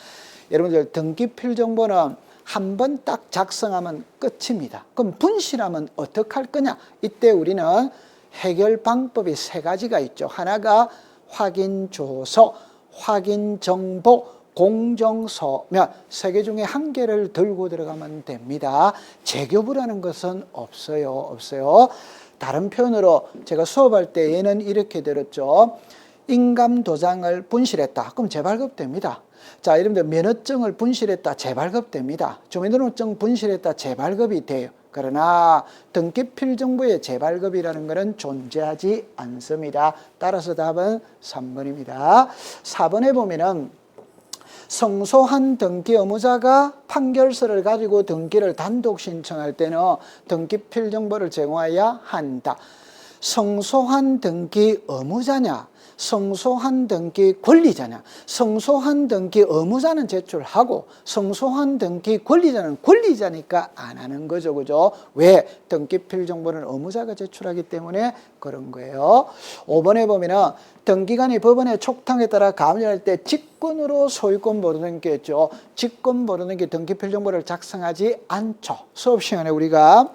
여러분들 등기 필정보는 한 번 딱 작성하면 끝입니다. 그럼 분실하면 어떻게 할 거냐? 이때 우리는 해결 방법이 세 가지가 있죠. 하나가 확인 주소, 확인 정보, 공정서면 세 개 중에 한 개를 들고 들어가면 됩니다. 재교부라는 것은 없어요. 다른 표현으로 제가 수업할 때 얘는 이렇게 들었죠. 인감도장을 분실했다. 그럼 재발급됩니다. 자, 여러분들 면허증을 분실했다. 재발급됩니다. 주민등록증 분실했다. 재발급이 돼요. 그러나 등기필정보의 재발급이라는 것은 존재하지 않습니다. 따라서 답은 3번입니다. 4번에 보면은 성소한 등기 의무자가 판결서를 가지고 등기를 단독 신청할 때는 등기 필정보를 제공해야 한다. 성소한 등기 의무자냐, 성소한 등기 권리자냐. 성소한 등기 의무자는 제출하고 성소한 등기 권리자는 권리자니까 안 하는 거죠. 그죠? 왜? 등기 필정보는 의무자가 제출하기 때문에 그런 거예요. 5번에 보면은 등기관이 법원의 촉탁에 따라 가압류할 때 직권으로 소유권 보존등기했죠. 직권 보존등기 등기 필정보를 작성하지 않죠. 수업 시간에 우리가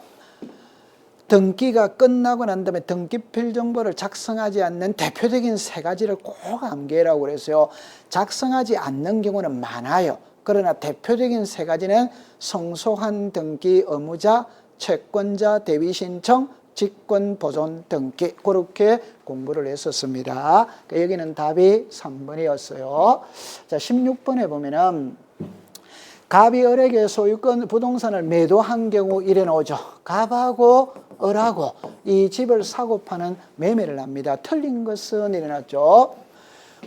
등기가 끝나고 난 다음에 등기 필정보를 작성하지 않는 대표적인 세 가지를 꼭 암기해라고 그랬어요. 작성하지 않는 경우는 많아요. 그러나 대표적인 세 가지는 성소한 등기 의무자, 채권자 대위 신청, 직권 보존 등기, 그렇게 공부를 했었습니다. 여기는 답이 3번이었어요. 자, 16번에 보면은 갑이 을에게 소유권 부동산을 매도한 경우 이래 나오죠. 갑하고 을하고 이 집을 사고 파는 매매를 합니다. 틀린 것은 일어났죠.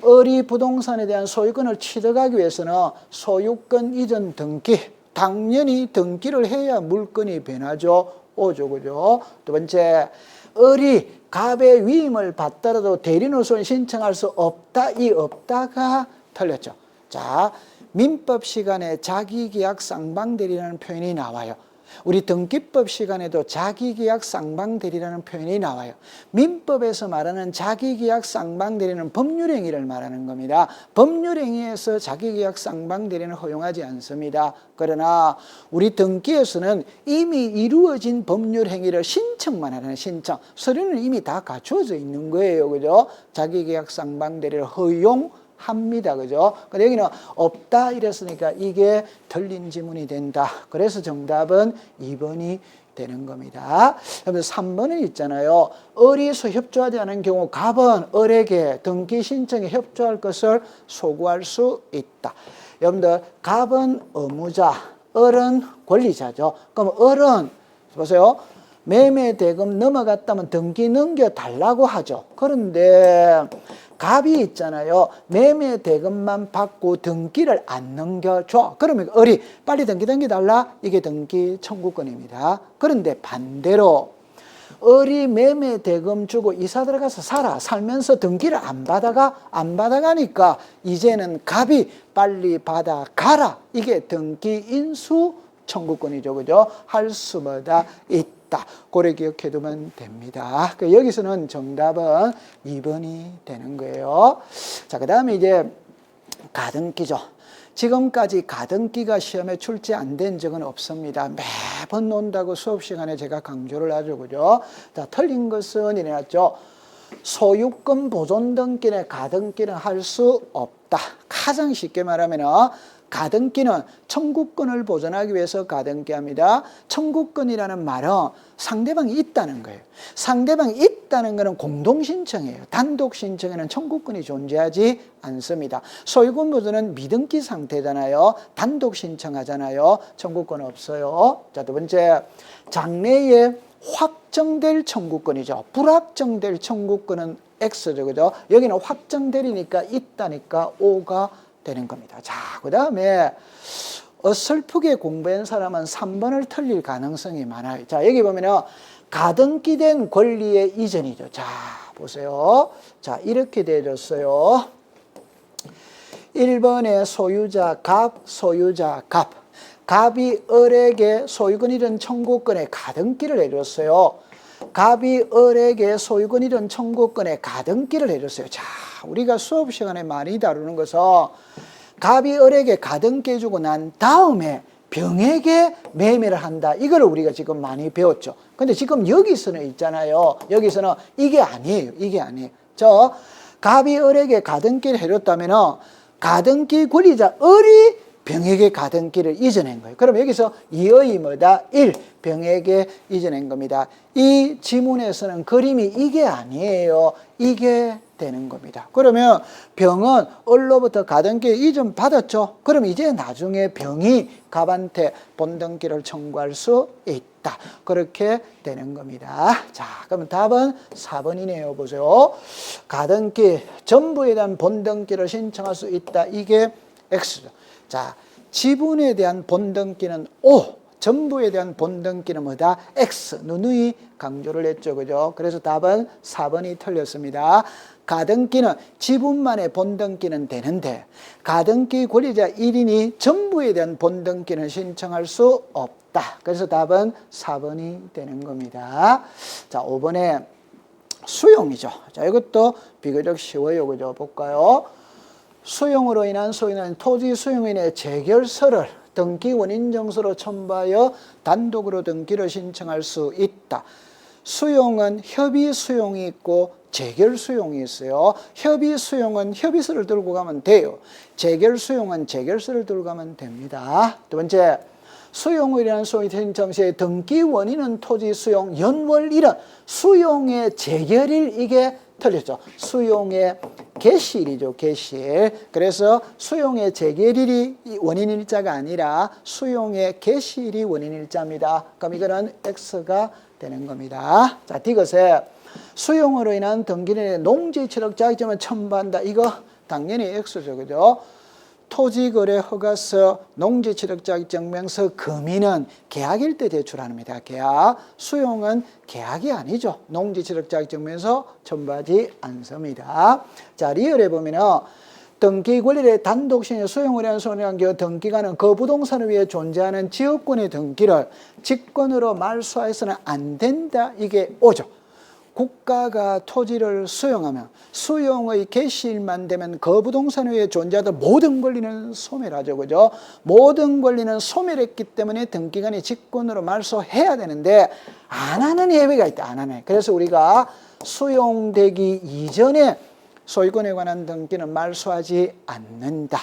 을이 부동산에 대한 소유권을 취득하기 위해서는 소유권 이전 등기, 당연히 등기를 해야 물건이 변하죠. 오죠. 그죠? 두 번째, 을이 갑의 위임을 받더라도 대리노선 신청할 수 없다. 이 없다가 틀렸죠. 자, 민법 시간에 자기계약 쌍방대리라는 표현이 나와요. 우리 등기법 시간에도 자기계약 쌍방대리라는 표현이 나와요. 민법에서 말하는 자기계약 쌍방대리는 법률행위를 말하는 겁니다. 법률행위에서 자기계약 쌍방대리는 허용하지 않습니다. 그러나 우리 등기에서는 이미 이루어진 법률행위를 신청만 하는 신청. 서류는 이미 다 갖추어져 있는 거예요. 그죠? 자기계약 쌍방대리를 허용합니다. 그죠? 근데 여기는 없다 이랬으니까 이게 틀린 지문이 된다. 그래서 정답은 2번이 되는 겁니다. 그러면 3번은 있잖아요. 을이 협조하지 않은 경우 갑은 을에게 등기 신청에 협조할 것을 소구할 수 있다. 여러분들 갑은 의무자, 을은 권리자죠. 그럼 을은 보세요. 매매 대금 넘어갔다면 등기 넘겨달라고 하죠. 그런데 갑이 있잖아요. 매매 대금만 받고 등기를 안 넘겨줘. 그러면 을이 빨리 등기 달라? 이게 등기 청구권입니다. 그런데 반대로 을이 매매 대금 주고 이사 들어가서 살면서 등기를 안 받아가니까 이제는 갑이 빨리 받아가라. 이게 등기 인수 청구권이죠. 그죠? 할 수마다 있다. 고래 기억해 두면 됩니다. 여기서는 정답은 2번이 되는 거예요. 자, 그 다음에 이제 가등기죠. 지금까지 가등기가 시험에 출제 안 된 적은 없습니다. 매번 논다고 수업 시간에 제가 강조를 하죠. 그죠? 자, 틀린 것은 이래놨죠. 소유권 보존 등기는 가등기는 할 수 없다. 가장 쉽게 말하면은 가등기는 청구권을 보존하기 위해서 가등기합니다. 청구권이라는 말은 상대방이 있다는 거예요. 상대방이 있다는 것은 공동신청이에요. 단독신청에는 청구권이 존재하지 않습니다. 소유권 보존은 미등기 상태잖아요. 단독신청하잖아요. 청구권 없어요. 자, 두 번째, 장래에 확정될 청구권이죠. 불확정될 청구권은 X죠. 그죠? 여기는 확정되리니까 있다니까 O가 되는 겁니다. 자, 그 다음에 어설프게 공부한 사람은 3번을 틀릴 가능성이 많아요. 자, 여기 보면은 가등기된 권리의 이전이죠. 자, 보세요. 자, 이렇게 되어졌어요. 1번에 소유자 갑, 소유자 갑. 갑이 을에게 소유권 이전 청구권에 가등기를 해줬어요. 갑이 을에게 소유권 이전 청구권에 가등기를 해줬어요. 자, 우리가 수업 시간에 많이 다루는 것은 갑이 을에게 가등기 해주고 난 다음에 병에게 매매를 한다. 이걸 우리가 지금 많이 배웠죠. 근데 지금 여기서는 있잖아요. 여기서는 이게 아니에요. 이게 아니에요. 갑이 을에게 가등기를 해줬다면 가등기 권리자 을이 병에게 가등기를 이전한 거예요. 그럼 여기서 이의 뭐다? 1. 병에게 이전한 겁니다. 이 지문에서는 그림이 이게 아니에요. 이게 되는 겁니다. 그러면 병은 을로부터 가등기 이전 받았죠. 그럼 이제 나중에 병이 갑한테 본등기를 청구할 수 있다. 그렇게 되는 겁니다. 자, 그러면 답은 4번이네요. 보세요. 가등기 전부에 대한 본등기를 신청할 수 있다. 이게 X죠. 자, 지분에 대한 본등기는 O, 전부에 대한 본등기는 뭐다? X, 누누이 강조를 했죠. 그죠? 그래서 답은 4번이 틀렸습니다. 가등기는 지분만의 본등기는 되는데 가등기 권리자 1인이 전부에 대한 본등기는 신청할 수 없다. 그래서 답은 4번이 되는 겁니다. 자, 5번에 수용이죠. 자, 이것도 비교적 쉬워요. 그죠? 볼까요? 수용으로 인한 소유는 토지 수용인의 재결서를 등기 원인정서로 첨부하여 단독으로 등기를 신청할 수 있다. 수용은 협의 수용이 있고 재결 수용이 있어요. 협의 수용은 협의서를 들고 가면 돼요. 재결 수용은 재결서를 들고 가면 됩니다. 두 번째, 수용으로 인한 소유 신청 시에 등기 원인은 토지 수용, 연월일은 수용의 재결일. 이게 틀렸죠. 수용의 개시일이죠. 개시일. 그래서 수용의 재결일이 원인일자가 아니라 수용의 개시일이 원인일자입니다. 그럼 이거는 X가 되는 겁니다. 자, 디귿에 수용으로 인한 등기인의 농지취득 자격증을 첨부한다. 이거 당연히 X죠. 그죠? 토지거래 허가서, 농지취득 자격증명서, 금의는 계약일 때 제출합니다. 계약. 수용은 계약이 아니죠. 농지취득 자격증명서 첨부하지 않습니다. 자, 리얼에 보면은 등기 권리의 단독신의 수용을 위한 소유관계 등기가는 그 부동산을 위해 존재하는 지역권의 등기를 직권으로 말소해서는 안 된다. 이게 O죠. 국가가 토지를 수용하면 수용의 개시일만 되면 그 부동산 위에 존재하던 모든 권리는 소멸하죠. 그죠? 모든 권리는 소멸했기 때문에 등기관이 직권으로 말소해야 되는데 안 하는 예외가 있다. 안 하네. 그래서 우리가 수용되기 이전에 소유권에 관한 등기는 말소하지 않는다.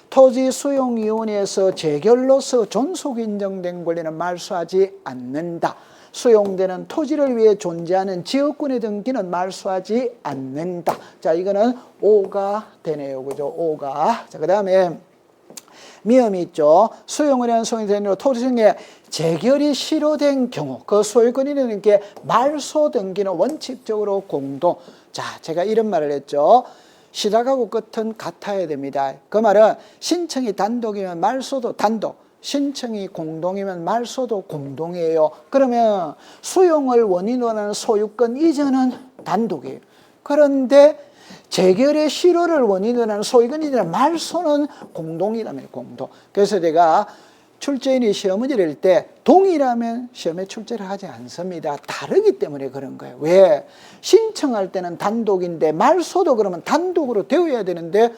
토지수용위원회에서 재결로서 존속 인정된 권리는 말소하지 않는다. 수용되는 토지를 위해 존재하는 지역권의 등기는 말소하지 않는다. 자, 이거는 O가 되네요. 그죠? O가. 자, 그 다음에 미음이 있죠. 수용을 위한 소유권으로 토지 중에 재결이 실효된 경우 그 소유권이라는 게 말소 등기는 원칙적으로 공동. 자, 제가 이런 말을 했죠. 시작하고 끝은 같아야 됩니다. 그 말은 신청이 단독이면 말소도 단독. 신청이 공동이면 말소도 공동이에요. 그러면 수용을 원인으로 하는 소유권 이전은 단독이에요. 그런데 재결의 실효를 원인으로 하는 소유권 이전은 말소는 공동이라면 공동. 그래서 제가 출제인이 시험 문제를 낼 때 동일하면 시험에 출제를 하지 않습니다. 다르기 때문에 그런 거예요. 왜? 신청할 때는 단독인데 말소도 그러면 단독으로 되어야 되는데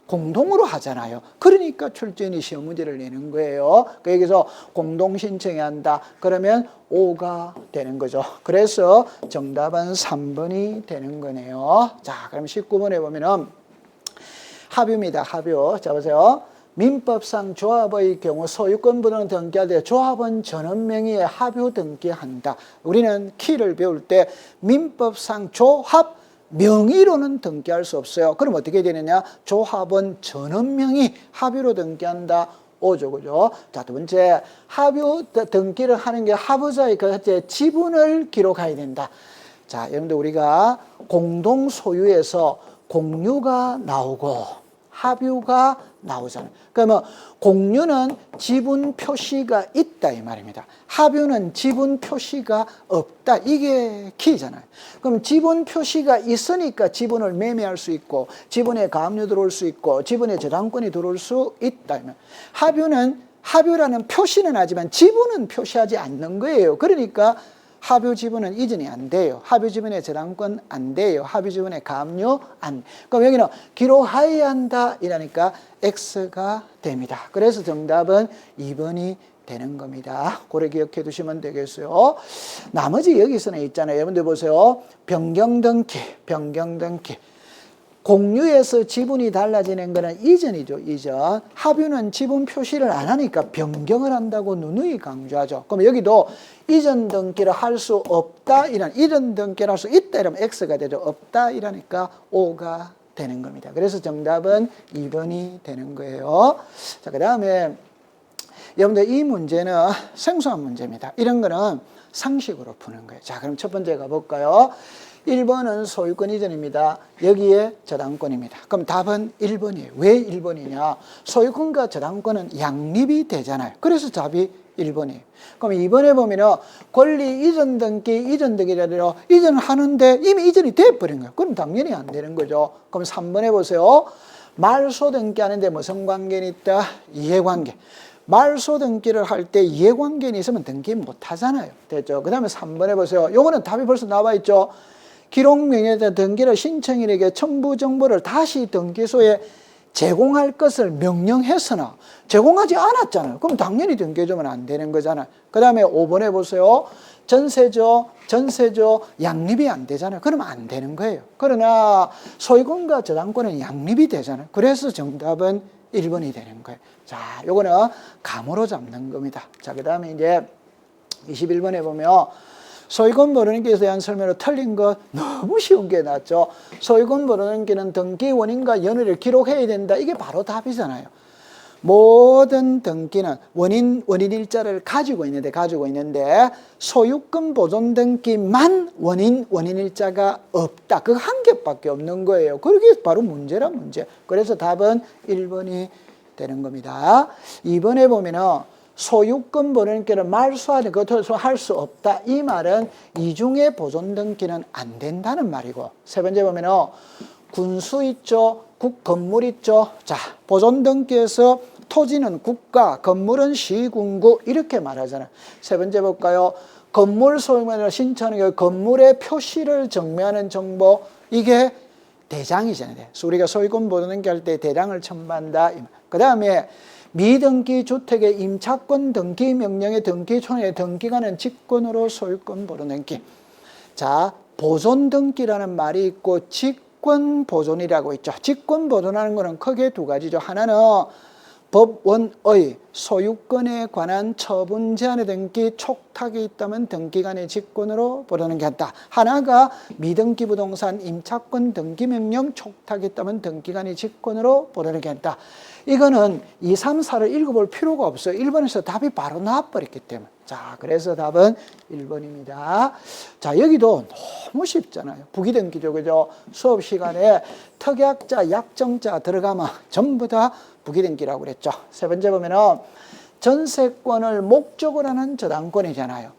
공동으로 하잖아요. 그러니까 출제인이 시험 문제를 내는 거예요. 여기서 공동 신청해야 한다. 그러면 5가 되는 거죠. 그래서 정답은 3번이 되는 거네요. 자, 그럼 19번에 보면은 합유입니다. 합유. 자, 보세요. 민법상 조합의 경우 소유권분은 등기할 때 조합은 전원 명의의 합유 등기한다. 우리는 키를 배울 때 민법상 조합 명의로는 등기할 수 없어요. 그럼 어떻게 되느냐? 조합은 전원 명의 합유로 등기한다. 5죠, 그죠? 자, 두 번째, 합유 등기를 하는 게 합의자의 그 지분을 기록해야 된다. 자, 여러분들 우리가 공동 소유에서 공유가 나오고 합유가 나오잖아요. 그러면 공유는 지분 표시가 있다 이 말입니다. 합유는 지분 표시가 없다. 이게 키잖아요. 그럼 지분 표시가 있으니까 지분을 매매할 수 있고 지분에 가압류 들어올 수 있고 지분에 저당권이 들어올 수 있다. 합유는 합유라는 표시는 하지만 지분은 표시하지 않는 거예요. 그러니까 합유 지분은 이전이 안 돼요. 합유 지분의 저당권 안 돼요. 합유 지분의 가압류 안. 그럼 여기는 기록해야 한다 이러니까 X가 됩니다. 그래서 정답은 2번이 되는 겁니다. 그래 기억해 두시면 되겠어요. 나머지 여기서는 있잖아요. 여러분들 보세요. 변경등기, 변경등기. 공유에서 지분이 달라지는 것은 이전이죠, 이전. 합유는 지분 표시를 안 하니까 변경을 한다고 누누이 강조하죠. 그럼 여기도 이전 등기를 할 수 없다, 이전 등기를 할 수 있다, 이러면 X가 되죠. 없다, 이러니까 O가 되는 겁니다. 그래서 정답은 2번이 되는 거예요. 자, 그 다음에 여러분들 이 문제는 생소한 문제입니다. 이런 거는 상식으로 푸는 거예요. 자, 그럼 첫 번째 가볼까요? 1번은 소유권 이전입니다. 여기에 저당권입니다. 그럼 답은 1번이에요. 왜 1번이냐? 소유권과 저당권은 양립이 되잖아요. 그래서 답이 1번이에요. 그럼 2번에 보면은 권리 이전 등기라도 이전을 하는데 이미 이전이 돼버린 거예요. 그럼 당연히 안 되는 거죠. 그럼 3번에 보세요. 말소 등기하는데 무슨 관계는 있다? 이해관계. 말소 등기를 할 때 이해관계는 있으면 등기 못 하잖아요. 됐죠? 그 다음에 3번에 보세요. 요거는 답이 벌써 나와 있죠. 기록명의에 등기를 신청인에게 첨부 정보를 다시 등기소에 제공할 것을 명령했으나 제공하지 않았잖아요. 그럼 당연히 등기해주면 안 되는 거잖아요. 그 다음에 5번에 보세요. 전세죠, 양립이 안 되잖아요. 그러면 안 되는 거예요. 그러나 소유권과 저당권은 양립이 되잖아요. 그래서 정답은 1번이 되는 거예요. 자, 요거는 감으로 잡는 겁니다. 자, 그 다음에 이제 21번에 보면 소유권 모르는기에 대한 설명으로 틀린 것 너무 쉬운 게 낫죠. 소유권 모르는기는 등기 원인과 연후를 기록해야 된다. 이게 바로 답이잖아요. 모든 등기는 원인 일자를 가지고 있는데 소유권 보존 등기만 원인 일자가 없다. 그 한 개밖에 없는 거예요. 그게 바로 문제란 문제. 그래서 답은 1번이 되는 겁니다. 2번에 보면은 소유권 보존등기는 말소하는 것을 할 수 없다. 이 말은 이중의 보존 등기는 안 된다는 말이고, 세 번째 보면은 군수 있죠, 건물 있죠. 자, 보존 등기에서 토지는 국가, 건물은 시군구 이렇게 말하잖아요. 세 번째 볼까요? 건물 소유권을 신청하는 게 건물의 표시를 정매하는 정보, 이게 대장이잖아요. 그래서 우리가 소유권 보존 등기 할 때 대장을 첨부한다. 그 다음에 미등기 주택의 임차권 등기 명령의 등기촌의 등기가는 직권으로 소유권 보존 등기. 자, 보존 등기라는 말이 있고 직권 보존이라고 있죠. 직권 보존하는 것은 크게 두 가지죠. 하나는 법원의 소유권에 관한 처분 제한의 등기 촉탁이 있다면 등기간의 직권으로 보존하는 게 있다. 하나가 미등기 부동산 임차권 등기 명령 촉탁이 있다면 등기간의 직권으로 보존하는 게 있다. 이거는 2, 3, 4를 읽어볼 필요가 없어요. 1번에서 답이 바로 나와버렸기 때문에. 자, 그래서 답은 1번입니다. 자, 여기도 너무 쉽잖아요. 부기등기죠, 그죠? 수업 시간에 특약자, 약정자 들어가면 전부 다 부기등기라고 그랬죠. 세 번째 보면은 전세권을 목적으로 하는 저당권이잖아요.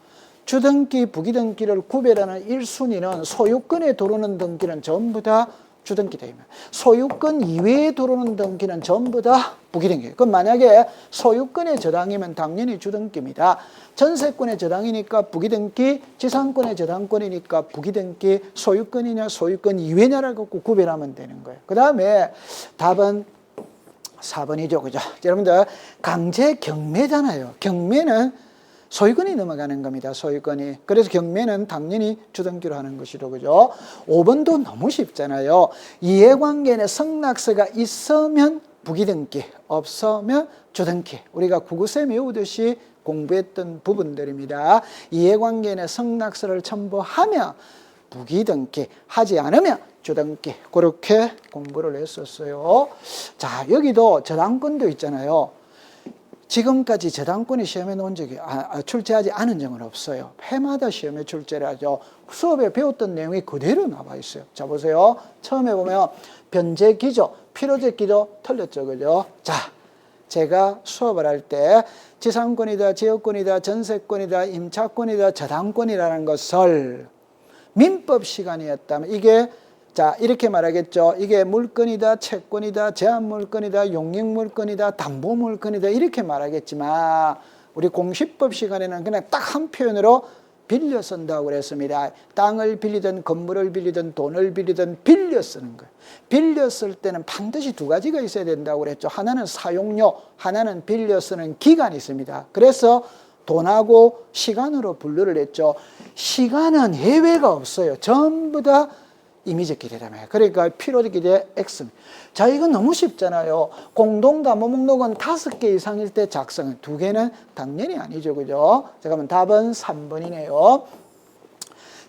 주등기, 부기등기를 구별하는 1순위는 소유권에 들어오는 등기는 전부 다 주등기입니다. 소유권 이외에 들어오는 등기는 전부 다 부기등기. 그럼 만약에 소유권의 저당이면 당연히 주등기입니다. 전세권의 저당이니까 부기등기, 지상권의 저당권이니까 부기등기, 소유권이냐 소유권 이외냐를 갖고 구별하면 되는 거예요. 그 다음에 답은 4번이죠. 그죠? 여러분들, 강제 경매잖아요. 경매는 소유권이 넘어가는 겁니다. 소유권이. 그래서 경매는 당연히 주등기로 하는 것이죠. 그죠? 5번도 너무 쉽잖아요. 이해관계에 성낙서가 있으면 부기등기, 없으면 주등기. 우리가 구구쌤 외우듯이 공부했던 부분들입니다. 이해관계에 성낙서를 첨부하면 부기등기, 하지 않으면 주등기. 그렇게 공부를 했었어요. 자, 여기도 저당권도 있잖아요. 지금까지 저당권이 시험에 놓은 적이 출제하지 않은 적은 없어요. 해마다 시험에 출제를 하죠. 수업에 배웠던 내용이 그대로 나와 있어요. 자, 보세요. 처음에 보면 변제 기조, 필요적 기조 틀렸죠. 그죠? 자, 제가 수업을 할 때 지상권이다, 지역권이다, 전세권이다, 임차권이다, 저당권이라는 것을 민법 시간이었다면 이게 자, 이렇게 말하겠죠. 이게 물건이다, 채권이다, 제한물건이다, 용익물건이다, 담보물건이다 이렇게 말하겠지만 우리 공시법 시간에는 그냥 딱 한 표현으로 빌려 쓴다고 그랬습니다. 땅을 빌리든 건물을 빌리든 돈을 빌리든 빌려 쓰는 거예요. 빌려 쓸 때는 반드시 두 가지가 있어야 된다고 그랬죠. 하나는 사용료, 하나는 빌려 쓰는 기간이 있습니다. 그래서 돈하고 시간으로 분류를 했죠. 시간은 예외가 없어요. 전부 다 임의적 기대라며. 그러니까 필요적 기대 X입니다. 자, 이건 너무 쉽잖아요. 공동담보목록은 5개 이상일 때 작성은 2개는 당연히 아니죠. 그죠? 자, 그러면 답은 3번이네요.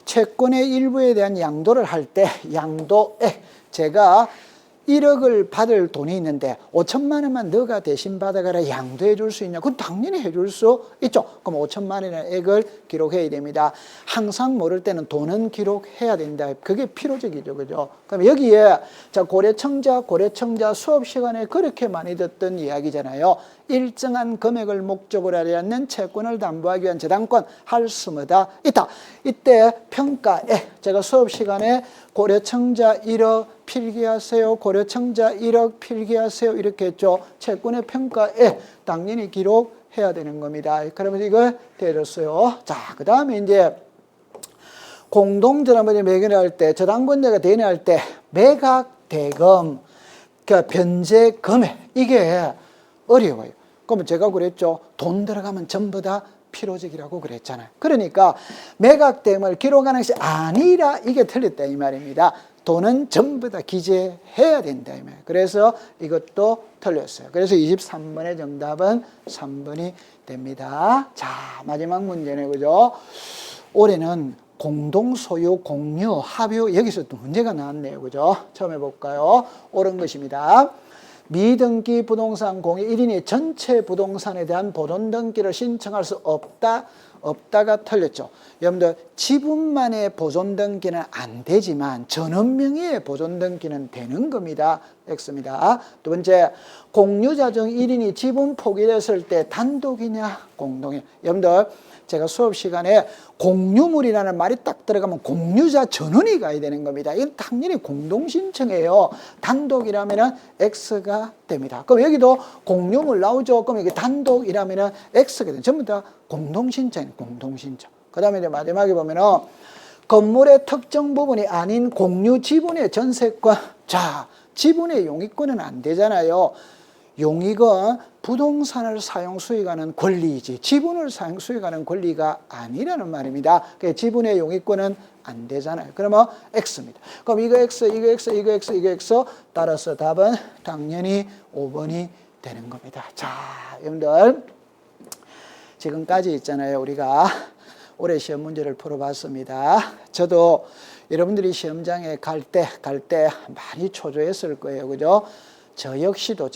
채권의 일부에 대한 양도를 할 때 양도액 제가 1억을 받을 돈이 있는데 5천만 원만 너가 대신 받아가라 양도해 줄 수 있냐? 그건 당연히 해줄 수 있죠. 그럼 5천만 원의 액을 기록해야 됩니다. 항상 모를 때는 돈은 기록해야 된다. 그게 필요적이죠. 그죠? 그럼 여기에 자 고려청자 수업 시간에 그렇게 많이 듣던 이야기잖아요. 일정한 금액을 목적으로 하지 않는 채권을 담보하기 위한 저당권 할 수마다 있다. 이때 평가에 제가 수업 시간에 고려청자 1억 필기하세요. 고려청자 1억 필기하세요. 이렇게 했죠. 채권의 평가에 당연히 기록해야 되는 겁니다. 그러면 이걸 대줬어요. 자, 그 다음에 이제 공동저당권이 매각할 때, 저당권자가 대행할 때 매각 대금, 그러니까 변제 금액 이게 어려워요. 그러면 제가 그랬죠. 돈 들어가면 전부 다 필요적이라고 그랬잖아요. 그러니까 매각 대금을 기록하는 것이 아니라 이게 틀렸다 이 말입니다. 돈은 전부 다 기재해야 된다 이 말이에요. 그래서 이것도 틀렸어요. 그래서 23번의 정답은 3번이 됩니다. 자, 마지막 문제네. 그죠? 올해는 공동소유, 공유, 합유 여기서 또 문제가 나왔네요. 그죠? 처음 해볼까요? 옳은 것입니다. 미등기 부동산 공유 1인이 전체 부동산에 대한 보존등기를 신청할 수 없다가 틀렸죠. 여러분들 지분만의 보존등기는 안 되지만 전원명의의 보존등기는 되는 겁니다. X입니다. 두 번째, 공유자 중 1인이 지분 포기됐을 때 단독이냐 공동이냐. 여러분들 제가 수업 시간에 공유물이라는 말이 딱 들어가면 공유자 전원이 가야 되는 겁니다. 이건 당연히 공동신청이에요. 단독이라면 X가 됩니다. 그럼 여기도 공유물 나오죠. 그럼 이게 단독이라면 X가 됩니다. 전부 다 공동신청이에요. 공동신청. 그 다음에 이제 마지막에 보면은 건물의 특정 부분이 아닌 공유 지분의 전세권. 자, 지분의 용익권은 안 되잖아요. 용익은 부동산을 사용 수익하는 권리이지 지분을 사용 수익하는 권리가 아니라는 말입니다. 그러니까 지분의 용익권은 안 되잖아요. 그러면 X입니다. 그럼 이거 X, 이거 X, 이거 X, 이거 X 따라서 답은 당연히 5번이 되는 겁니다. 자, 여러분들 지금까지 있잖아요. 우리가 올해 시험 문제를 풀어봤습니다. 저도 여러분들이 시험장에 갈 때 많이 초조했을 거예요. 그죠? 저 역시도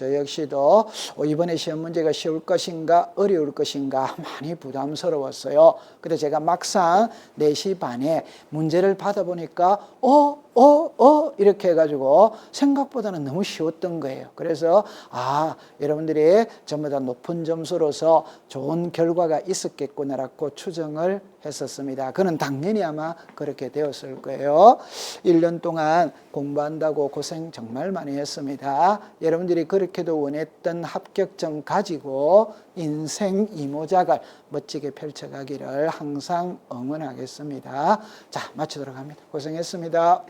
이번에 시험 문제가 쉬울 것인가 어려울 것인가 많이 부담스러웠어요. 근데 제가 막상 4시 반에 문제를 받아보니까 이렇게 해가지고 생각보다는 너무 쉬웠던 거예요. 그래서 여러분들이 전부 다 높은 점수로서 좋은 결과가 있었겠구나라고 추정을 했었습니다. 그는 당연히 아마 그렇게 되었을 거예요. 1년 동안 공부한다고 고생 정말 많이 했습니다. 여러분들이 그렇게도 원했던 합격점 가지고 인생 이모작을 멋지게 펼쳐가기를 항상 응원하겠습니다. 자, 마치도록 합니다. 고생했습니다.